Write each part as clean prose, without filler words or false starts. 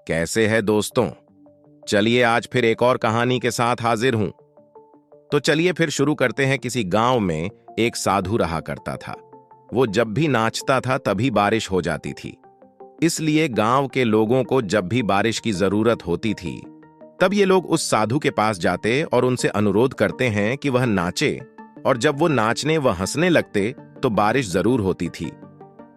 कैसे है दोस्तों। चलिए आज फिर एक और कहानी के साथ हाजिर हूं। तो चलिए फिर शुरू करते हैं। किसी गांव में एक साधु रहा करता था। वो जब भी नाचता था तभी बारिश हो जाती थी। इसलिए गांव के लोगों को जब भी बारिश की जरूरत होती थी तब ये लोग उस साधु के पास जाते और उनसे अनुरोध करते हैं कि वह नाचे, और जब वो नाचने व हंसने लगते तो बारिश जरूर होती थी।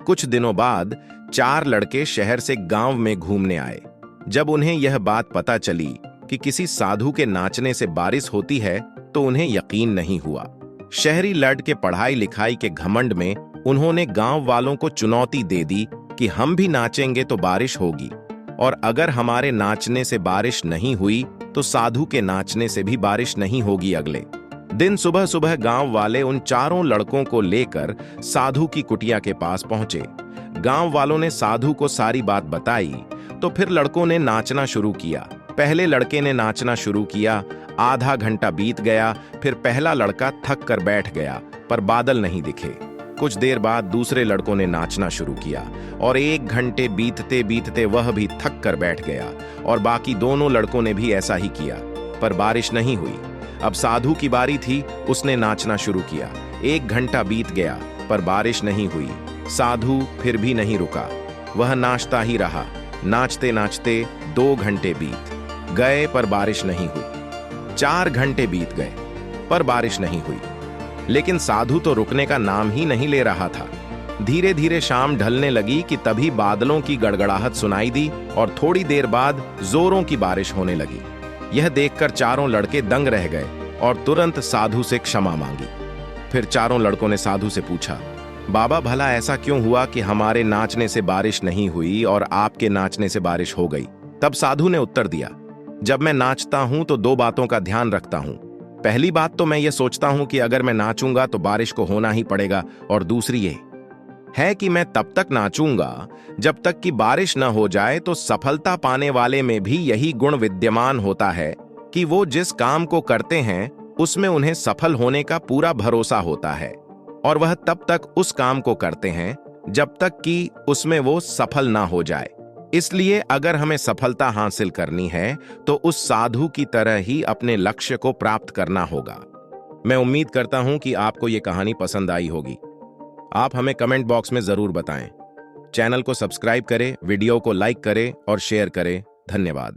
कुछ दिनों बाद 4 लड़के शहर से गांव में घूमने आए। जब उन्हें यह बात पता चली कि किसी साधु के नाचने से बारिश होती है तो उन्हें यकीन नहीं हुआ। शहरी लड़ के पढ़ाई लिखाई के घमंड में उन्होंने गांव वालों को चुनौती दे दी कि हम भी नाचेंगे तो बारिश होगी, और अगर हमारे नाचने से बारिश नहीं हुई तो साधु के नाचने से भी बारिश नहीं होगी। अगले दिन सुबह सुबह गांव वाले उन 4 लड़कों को लेकर साधु की कुटिया के पास पहुंचे। गांव वालों ने साधु को सारी बात बताई तो फिर लड़कों ने नाचना शुरू किया। पहले लड़के ने नाचना शुरू किया। आधा घंटा बीत गया। फिर पहला लड़का थक कर बैठ गया, पर बादल नहीं दिखे। कुछ देर बाद दूसरे लड़कों ने नाचना शुरू किया और 1 घंटे बीतते बीतते वह भी थक कर बैठ गया, और बाकी दोनों लड़कों ने भी ऐसा ही किया, पर बारिश नहीं हुई। अब साधु की बारी थी। उसने नाचना शुरू किया। 1 घंटा बीत गया, पर बारिश नहीं हुई। साधु फिर भी नहीं रुका। वह नाचता ही रहा। नाचते नाचते 2 घंटे बीत गए, पर बारिश नहीं हुई। 4 घंटे बीत गए, पर बारिश नहीं हुई। लेकिन साधु तो रुकने का नाम ही नहीं ले रहा था। धीरे धीरे शाम ढलने लगी कि तभी बादलों की गड़गड़ाहट सुनाई दी और थोड़ी देर बाद जोरों की बारिश होने लगी। यह देखकर 4 लड़के दंग रह गए और तुरंत साधु से क्षमा मांगी। फिर 4 लड़कों ने साधु से पूछा, बाबा भला ऐसा क्यों हुआ कि हमारे नाचने से बारिश नहीं हुई और आपके नाचने से बारिश हो गई? तब साधु ने उत्तर दिया, जब मैं नाचता हूं तो 2 बातों का ध्यान रखता हूं। पहली बात तो मैं ये सोचता हूं कि अगर मैं नाचूंगा तो बारिश को होना ही पड़ेगा, और दूसरी ये है कि मैं तब तक नाचूंगा जब तक कि बारिश न हो जाए। तो सफलता पाने वाले में भी यही गुण विद्यमान होता है कि वो जिस काम को करते हैं उसमें उन्हें सफल होने का पूरा भरोसा होता है, और वह तब तक उस काम को करते हैं जब तक कि उसमें वो सफल ना हो जाए। इसलिए अगर हमें सफलता हासिल करनी है तो उस साधु की तरह ही अपने लक्ष्य को प्राप्त करना होगा। मैं उम्मीद करता हूं कि आपको ये कहानी पसंद आई होगी। आप हमें कमेंट बॉक्स में जरूर बताएं। चैनल को सब्सक्राइब करें, वीडियो को लाइक करें और शेयर करें। धन्यवाद।